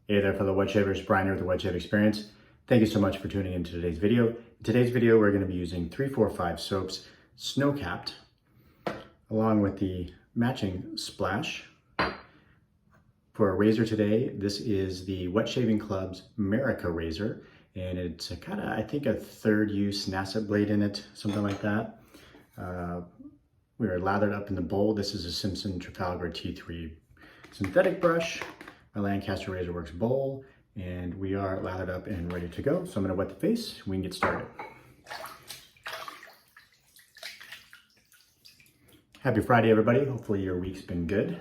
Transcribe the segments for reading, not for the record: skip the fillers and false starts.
Hey there fellow wet shavers, Brian here with the Wet Shave Experience. Thank you so much for tuning into today's video. In today's video, we're going to be using 345 soaps, snow-capped, along with the matching splash. For a razor today, this is the Wet Shaving Club's Merica razor, and it's a kind of, I think, a third use NASA blade in it, something like that. We are lathered up in the bowl. This is a Simpson Trafalgar T3 synthetic brush. My Lancaster Razor Works bowl, and we are lathered up and ready to go. So I'm gonna wet the face, we can get started. Happy Friday, everybody. Hopefully your week's been good.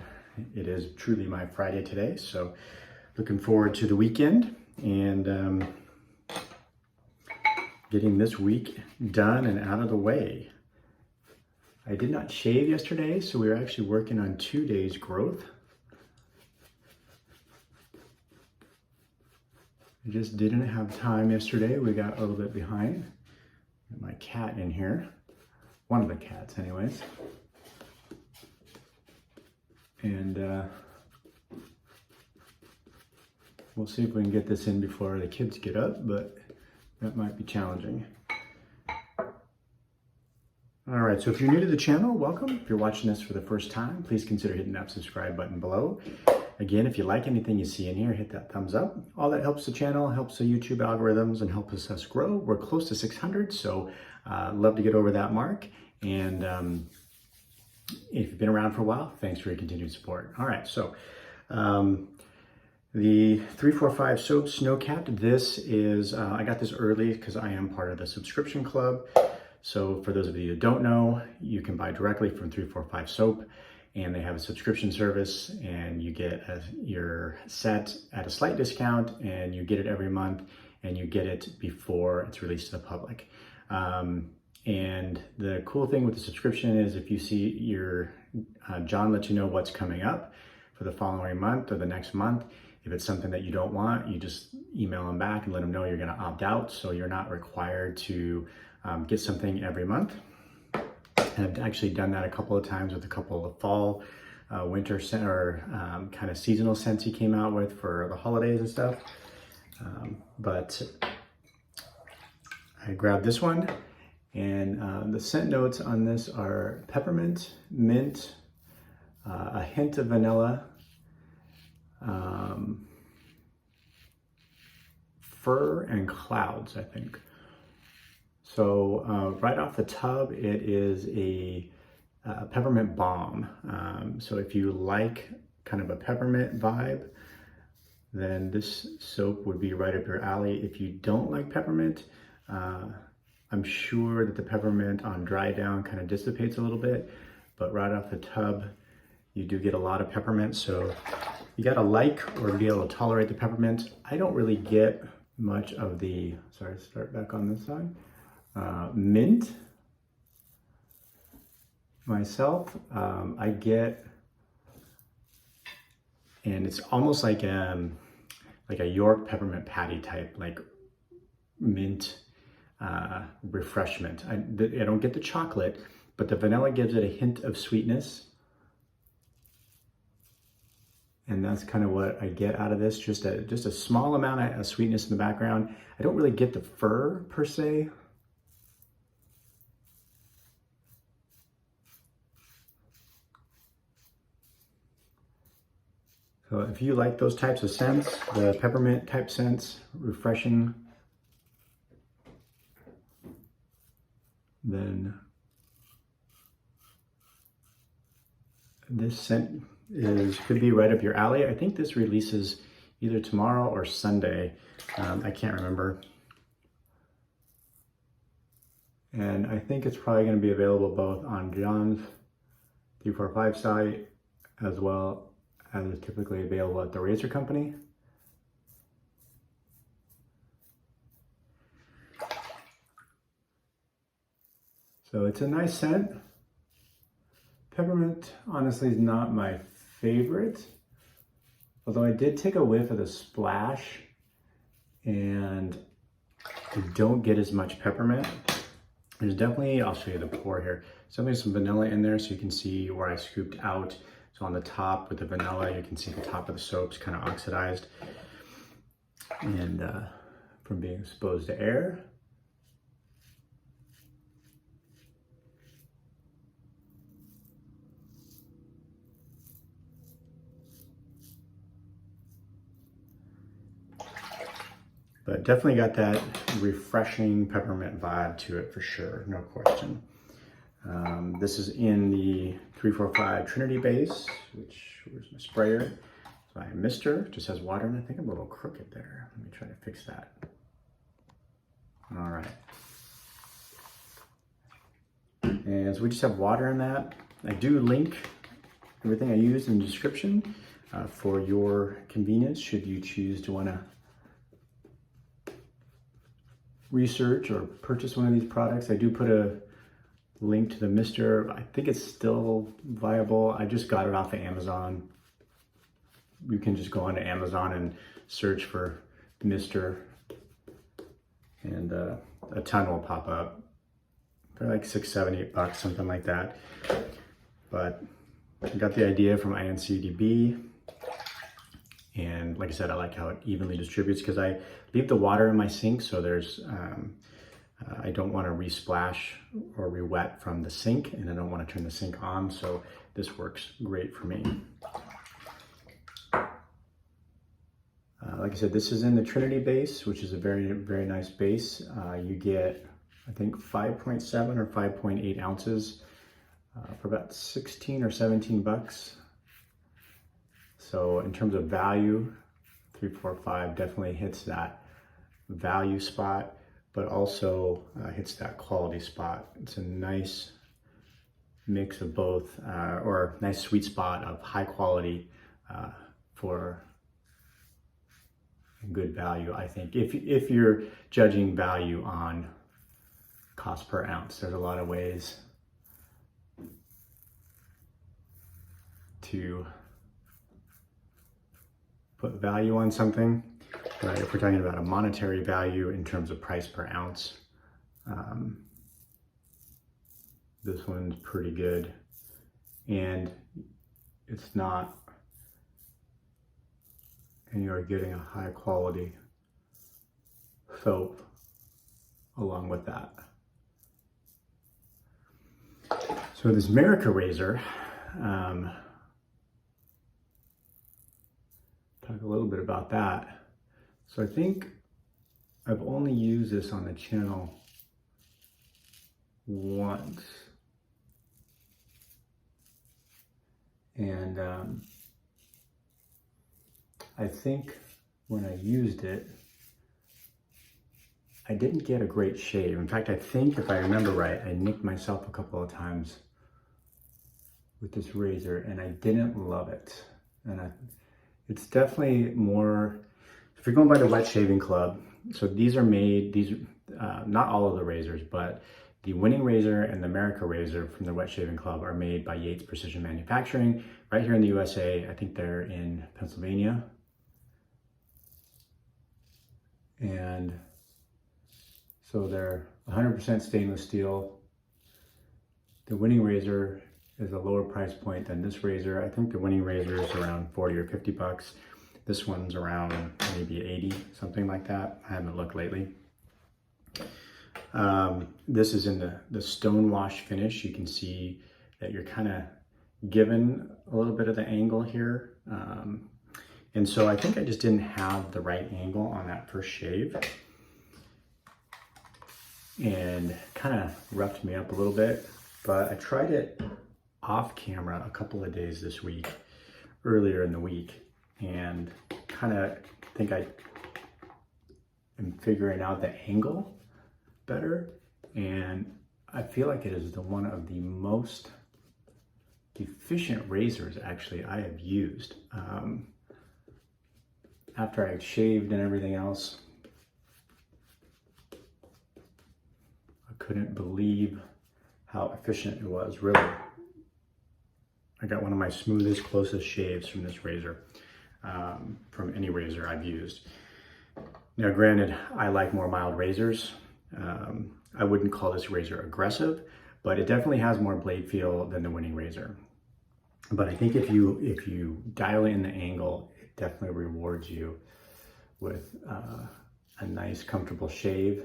It is truly my Friday today, so looking forward to the weekend and getting this week done and out of the way. I did not shave yesterday, so we were actually working on 2 days growth. I just didn't have time yesterday. We got a little bit behind. Got my cat in here. One of the cats anyways. And we'll see if we can get this in before the kids get up, but that might be challenging. All right, so if you're new to the channel, welcome. If you're watching this for the first time, please consider hitting that subscribe button below. Again, if you like anything you see in here, hit that thumbs up. All that helps the channel, helps the YouTube algorithms, and helps us grow. We're close to 600, so love to get over that mark. And if you've been around for a while, thanks for your continued support. All right, so the 345 soap snow capped. This is, I got this early because I am part of the subscription club. So for those of you who don't know, you can buy directly from 345 soap. And they have a subscription service, and you get your set at a slight discount, and you get it every month, and you get it before it's released to the public. And the cool thing with the subscription is if you see your John lets you know what's coming up for the following month or the next month. If it's something that you don't want, you just email them back and let them know you're going to opt out, so you're not required to get something every month. And I've actually done that a couple of times with a couple of fall, winter scent or kind of seasonal scents he came out with for the holidays and stuff. But I grabbed this one, and the scent notes on this are peppermint, mint, a hint of vanilla, fir, and clouds, I think. So right off the tub, it is a peppermint balm. So if you like kind of a peppermint vibe, then this soap would be right up your alley. If you don't like peppermint, I'm sure that the peppermint on dry down kind of dissipates a little bit, but right off the tub, you do get a lot of peppermint. So you gotta like or be able to tolerate the peppermint. I don't really get much of the, sorry, start back on this side. Mint myself, I get, and it's almost like a York peppermint patty type, like mint refreshment. I don't get the chocolate, but the vanilla gives it a hint of sweetness. And that's kind of what I get out of this, just a small amount of sweetness in the background. I don't really get the fir per se. So if you like those types of scents, the peppermint type scents, refreshing, then this scent could be right up your alley. I think this releases either tomorrow or Sunday. I can't remember. And I think it's probably going to be available both on John's 345 site as well as is typically available at the razor company. So it's a nice scent. Peppermint honestly is not my favorite, although I did take a whiff of the splash and I don't get as much peppermint. There's definitely, I'll show you the pour here. Definitely some vanilla in there so you can see where I scooped out. So on the top with the vanilla, you can see the top of the soap's kind of oxidized. and from being exposed to air. But definitely got that refreshing peppermint vibe to it for sure, no question. This is in the 345 Trinity base, where's my sprayer? It's by Mister, just has water in it. I think I'm a little crooked there. Let me try to fix that. All right. And so we just have water in that. I do link everything I use in the description for your convenience should you choose to want to research or purchase one of these products. I do put a link to the Mister. I think it's still viable. I just got it off of Amazon. You can just go onto Amazon and search for Mister, and a ton will pop up. They're like $6, $7, $8, something like that. But I got the idea from INCDB. And like I said, I like how it evenly distributes because I leave the water in my sink, so there's I don't want to re-splash or re-wet from the sink, and I don't want to turn the sink on, so this works great for me. Like I said, this is in the Trinity base, which is a very, very nice base. You get, I think, 5.7 or 5.8 ounces for about 16 or 17 bucks. So in terms of value, 345 definitely hits that value spot, but also hits that quality spot. It's a nice mix of both, or nice sweet spot of high quality for good value, I think. If you're judging value on cost per ounce, there's a lot of ways to put value on something, right? If we're talking about a monetary value in terms of price per ounce, this one's pretty good, and it's not, and you're getting a high quality soap along with that. So this Merica razor, talk a little bit about that. So I think I've only used this on the channel once. And I think when I used it, I didn't get a great shave. In fact, I think if I remember right, I nicked myself a couple of times with this razor and I didn't love it. And it's definitely more, if you're going by the Wet Shaving Club, so these are made, not all of the razors, but the Winning Razor and the Merica razor from the Wet Shaving Club are made by Yates Precision Manufacturing right here in the USA. I think they're in Pennsylvania. And so they're 100% stainless steel. The Winning Razor is a lower price point than this razor. I think the Winning Razor is around 40 or 50 bucks. This one's around maybe 80, something like that. I haven't looked lately. This is in the stone wash finish. You can see that you're kind of given a little bit of the angle here. And so I think I just didn't have the right angle on that first shave, and kind of roughed me up a little bit. But I tried it off camera a couple of days this week, earlier in the week, and kind of think I am figuring out the angle better. And I feel like it is one of the most efficient razors actually I have used. After I shaved and everything else, I couldn't believe how efficient it was, really. I got one of my smoothest, closest shaves from this razor, from any razor I've used. Now, granted, I like more mild razors. I wouldn't call this razor aggressive, but it definitely has more blade feel than the Winning Razor. But I think if you dial in the angle, it definitely rewards you with a nice comfortable shave,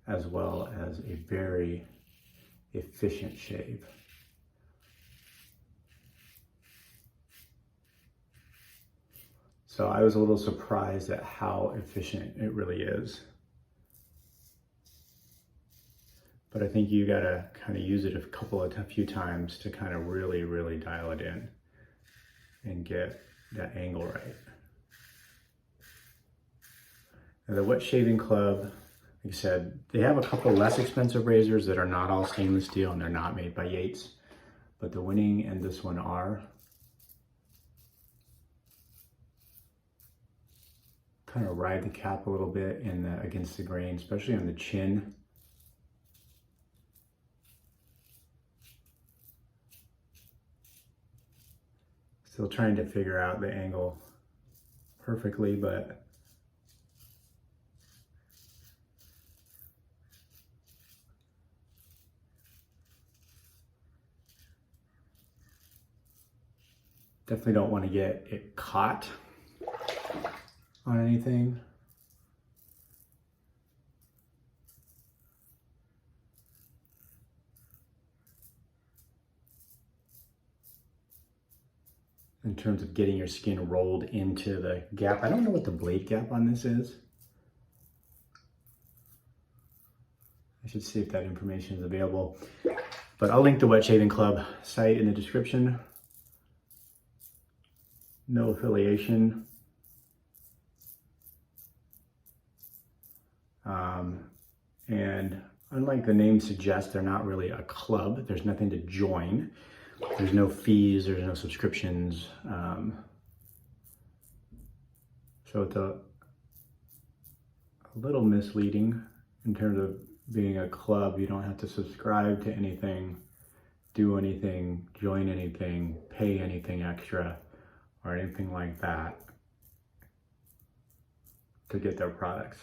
as well as a very efficient shave. So I was a little surprised at how efficient it really is. But I think you gotta kind of use it a few times to kind of really dial it in and get that angle right. Now the wet shaving club, like I said, they have a couple less expensive razors that are not all stainless steel and they're not made by Yates, but the Winning and this one are. Kind of ride the cap a little bit against the grain, especially on the chin. Still trying to figure out the angle perfectly, but definitely don't want to get it caught on anything. In terms of getting your skin rolled into the gap. I don't know what the blade gap on this is. I should see if that information is available. But I'll link the Wet Shaving Club site in the description. No affiliation. And unlike the name suggests, they're not really a club. There's nothing to join. There's no fees, there's no subscriptions. So it's a little misleading in terms of being a club. You don't have to subscribe to anything, do anything, join anything, pay anything extra, or anything like that to get their products.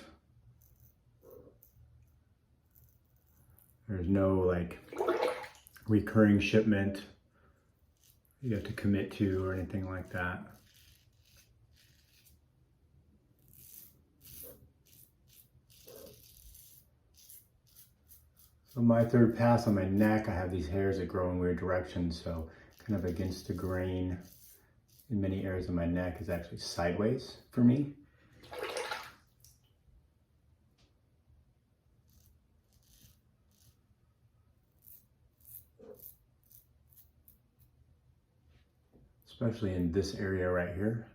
There's no like recurring shipment you have to commit to or anything like that. So my third pass on my neck, I have these hairs that grow in weird directions, so kind of against the grain in many areas of my neck is actually sideways for me. Especially in this area right here.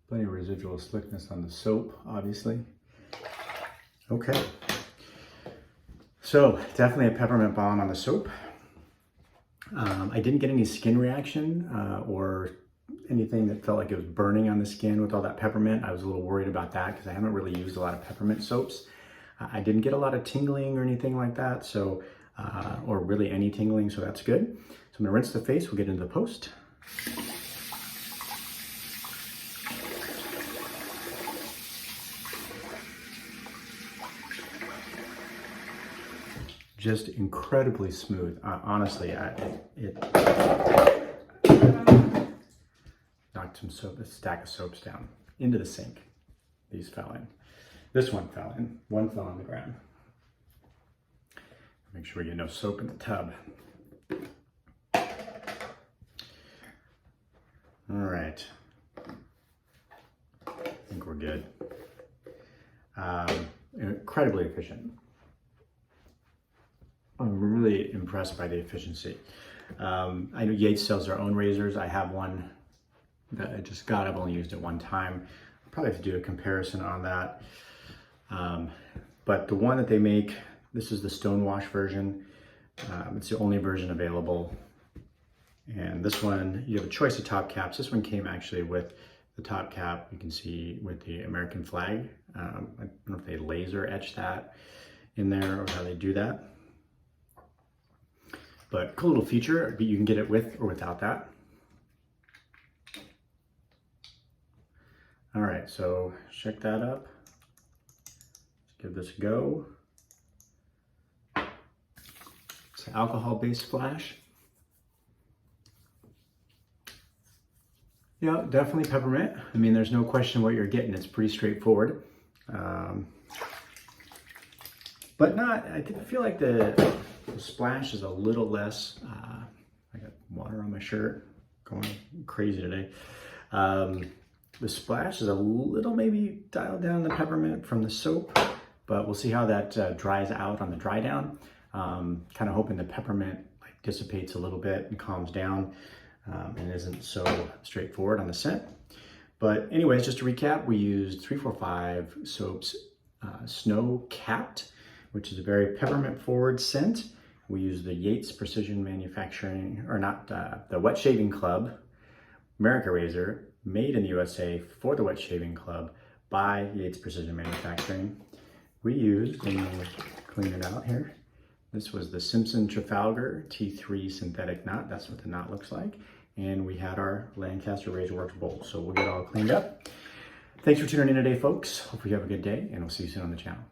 Plenty of residual slickness on the soap, obviously. Okay. So definitely a peppermint balm on the soap. I didn't get any skin reaction or anything that felt like it was burning on the skin with all that peppermint. I was a little worried about that because I haven't really used a lot of peppermint soaps. I didn't get a lot of tingling or anything like that, so or really any tingling, so that's good. So I'm gonna rinse the face, we'll get into the post. Just incredibly smooth. Honestly, it knocked a stack of soaps down into the sink. These fell in. This one fell in. One fell on the ground. Make sure we get no soap in the tub. All right. I think we're good. Incredibly efficient. I'm really impressed by the efficiency. I know Yates sells their own razors. I have one that I just got. I've only used it one time. I'll probably have to do a comparison on that. But the one that they make, this is the Stonewash version. It's the only version available. And this one, you have a choice of top caps. This one came actually with the top cap, you can see with the American flag. I don't know if they laser etch that in there or how they do that. But cool little feature, but you can get it with or without that. All right, so check that up. Let's give this a go. It's an alcohol-based splash. Yeah, definitely peppermint. I mean, there's no question what you're getting. It's pretty straightforward. But not, I feel like the splash is a little less. I got water on my shirt, going crazy today. The splash is a little maybe dialed down the peppermint from the soap, but we'll see how that dries out on the dry down. Kind of hoping the peppermint like dissipates a little bit and calms down and isn't so straightforward on the scent. But anyways, just to recap, we used 345 Soap's Snow Capped, which is a very peppermint forward scent. We use the Yates Precision Manufacturing, or not, the Wet Shaving Club Merica razor, made in the USA for the Wet Shaving Club by Yates Precision Manufacturing. We used, and we'll clean it out here, this was the Simpson Trafalgar T3 synthetic knot. That's what the knot looks like. And we had our Lancaster RazorWorks bowl. So we'll get all cleaned up. Thanks for tuning in today, folks. Hope you have a good day, and we'll see you soon on the channel.